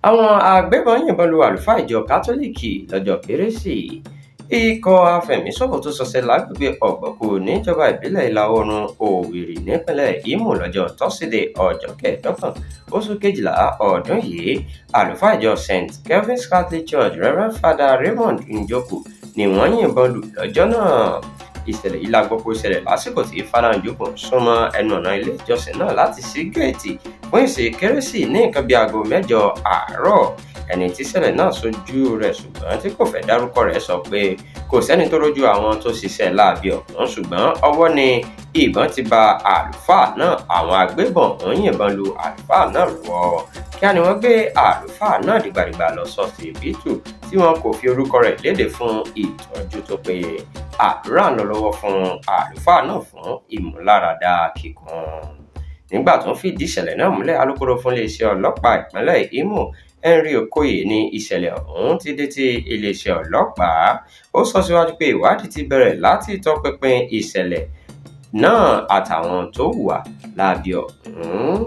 Àwọn agbébọn yìnbọn lu àlùfáà ìjọ kátólíìkì lọ́jọ́ kérésì. Ikọ̀ afẹ̀míṣòfò tó ṣọṣẹ́ lágbègbè ọ̀gbọ̀kú níjọba ìbílẹ̀ ìlà-oòrùn Òwìrì nípínlẹ̀ Imo lọ́jọ́ tọ́sídẹ̀ẹ́ ọjọ́ kẹẹ̀ẹ́dọ́gbọ̀n oṣù kejìlá ọdún yìí. Àlùfáà ìjọ St. Kevin's Catholic Church Reverend Father Raymond Njoku ni wọ́n yìnbọn lù lọ́jọ́ náà. Ìṣẹ̀lẹ̀ yìí la gbọ́ pé ó ṣẹlẹ̀ lásìkò tí Father Njoku súnmọ́ ẹnu ọ̀nà ilé ìjọsìn náà láti ṣí géètì fún ìsìn kérésì ní nǹkan bíi aago 8 àárọ̀. Ẹni tí ìṣẹ̀lẹ̀ náà ṣojú rẹ̀ ṣùgbọ́n tí kò fẹ́ dárúkọ rẹ̀ sọ pé kò sẹ́ni tó rójú àwọn tó ṣiṣẹ́ láabi ọ̀hún, ṣùgbọ́n ọwọ́ ni ìbọn ti ba àlùfáà náà. Àwọn agbébọn ọ̀hún yìnbọn lu àlùfáà náà lọ́wọ́. Kíá ni wọ́n gbé àlùfáà náà dìgbàdìgbà lọ ṣọsibítù tí wọn kò fi orúkọ rẹ̀ léde fún ìtọ́jú tó péye. Àdúrà ń lọ lọ́wọ́ fún àlùfáà náà fún ìmúláradá kíkún. Nígbà tó ń fìdí ìṣẹ̀lẹ̀ náà múlẹ̀, alukoro fún iléeṣẹ́ ọlọ́pàá ìpínlẹ̀ Imo Henry Okoye ní ìṣẹ̀lẹ̀ ọ̀hún ti dé tí iléeṣẹ́ ọlọ́pàá. Ó sọ síwájú pé ìwádìí ti bẹ̀rẹ̀ láti tọpinpin ìṣẹ̀lẹ̀ náà àtàwọn tó hùwà láabi ọ̀hún.